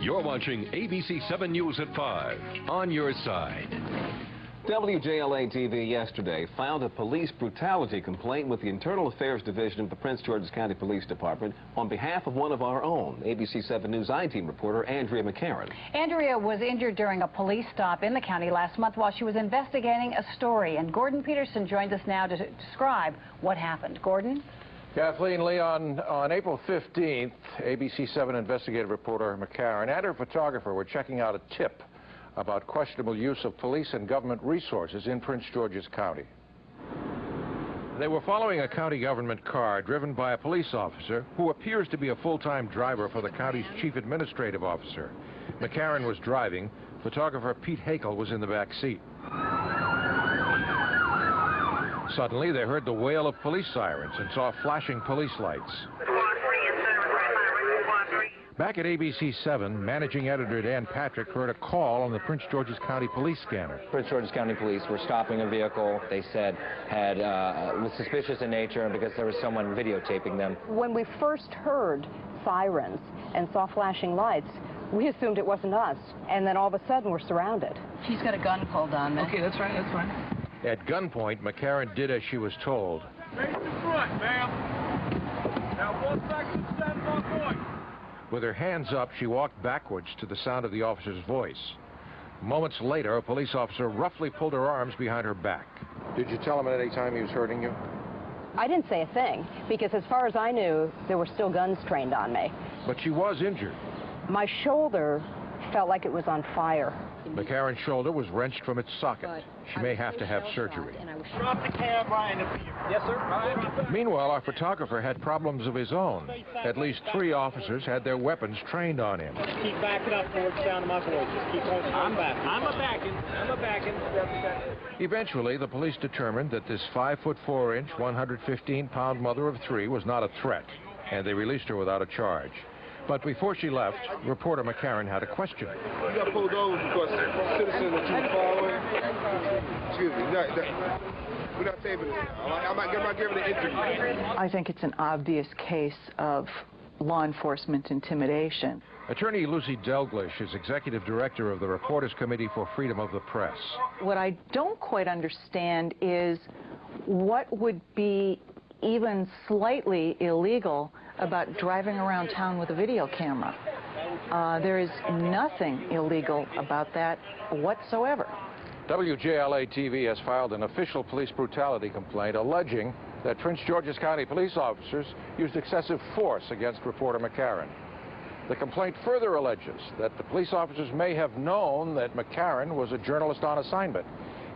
You're watching ABC 7 News at 5, on your side. WJLA-TV yesterday filed a police brutality complaint with the Internal Affairs Division of the Prince George's County Police Department on behalf of one of our own, ABC 7 News I-Team reporter Andrea McCarran. Andrea was injured during a police stop in the county last month while she was investigating a story. And Gordon Peterson joins us now to describe what happened. Gordon? Kathleen, Leon, on April 15th, ABC 7 investigative reporter McCarran and her photographer were checking out a tip about questionable use of police and government resources in Prince George's County. They were following a county government car driven by a police officer who appears to be a full-time driver for the county's chief administrative officer. McCarran was driving. Photographer Pete Hakel was in the back seat. Suddenly, they heard the wail of police sirens and saw flashing police lights. Back at ABC 7, managing editor Dan Patrick heard a call on the Prince George's County Police scanner. Prince George's County Police were stopping a vehicle they said was suspicious in nature because there was someone videotaping them. When we first heard sirens and saw flashing lights, we assumed it wasn't us, and then all of a sudden we're surrounded. She's got a gun pulled on me. Okay, that's right, that's fine. At gunpoint, McCarran did as she was told. Face the front, ma'am. Now 1 second, stand by point. With her hands up, she walked backwards to the sound of the officer's voice. Moments later, a police officer roughly pulled her arms behind her back. Did you tell him at any time he was hurting you? I didn't say a thing, because as far as I knew, there were still guns trained on me. But she was injured. My shoulder felt like it was on fire. McCarran's shoulder was wrenched from its socket. She may have to have surgery. Drop the camera and yes, sir. Meanwhile, our photographer had problems of his own. At least 3 officers had their weapons trained on him. Just keep backing up towards the sound of my voice. Just keep going. I'm a backing. Eventually, the police determined that this 5'4" 115-pound mother of 3 was not a threat, and they released her without a charge. But before she left, reporter McCarran had a question. You got pulled over because citizens that you were following. Excuse me. We're not taping this now. I'm not giving an interview. I think it's an obvious case of law enforcement intimidation. Attorney Lucy Delglish is executive director of the Reporters Committee for Freedom of the Press. What I don't quite understand is what would be even slightly illegal about driving around town with a video camera. There is nothing illegal about that whatsoever. WJLA-TV has filed an official police brutality complaint alleging that Prince George's County police officers used excessive force against reporter McCarran. The complaint further alleges that the police officers may have known that McCarran was a journalist on assignment.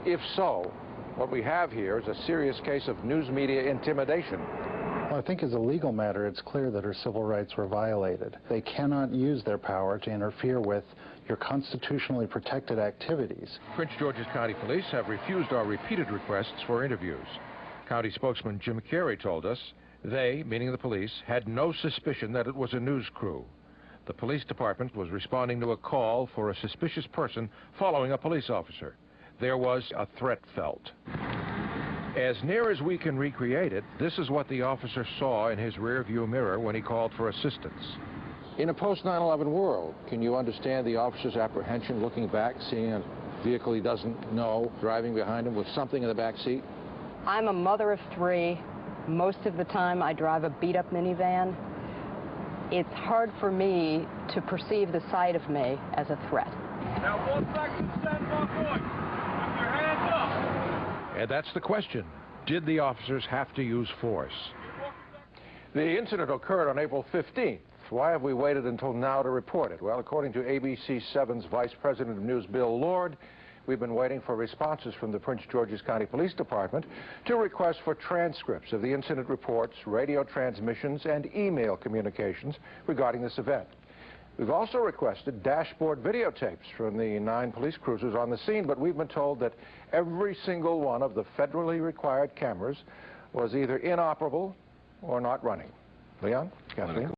If so, what we have here is a serious case of news media intimidation. Well, I think as a legal matter, it's clear that her civil rights were violated. They cannot use their power to interfere with your constitutionally protected activities. Prince George's County Police have refused our repeated requests for interviews. County spokesman Jim Carey told us they, meaning the police, had no suspicion that it was a news crew. The police department was responding to a call for a suspicious person following a police officer. There was a threat felt. As near as we can recreate it, this is what the officer saw in his rearview mirror when he called for assistance. In a post-9/11 world, can you understand the officer's apprehension looking back, seeing a vehicle he doesn't know driving behind him with something in the back seat? I'm a mother of 3. Most of the time I drive a beat-up minivan. It's hard for me to perceive the sight of me as a threat. Now 1 second, stand by point. With your hands up. And that's the question. Did the officers have to use force? The incident occurred on April 15th. Why have we waited until now to report it? Well, according to ABC 7's Vice President of News, Bill Lord, we've been waiting for responses from the Prince George's County Police Department to requests for transcripts of the incident reports, radio transmissions, and email communications regarding this event. We've also requested dashboard videotapes from the 9 police cruisers on the scene, but we've been told that every single one of the federally required cameras was either inoperable or not running. Leon? Kathleen?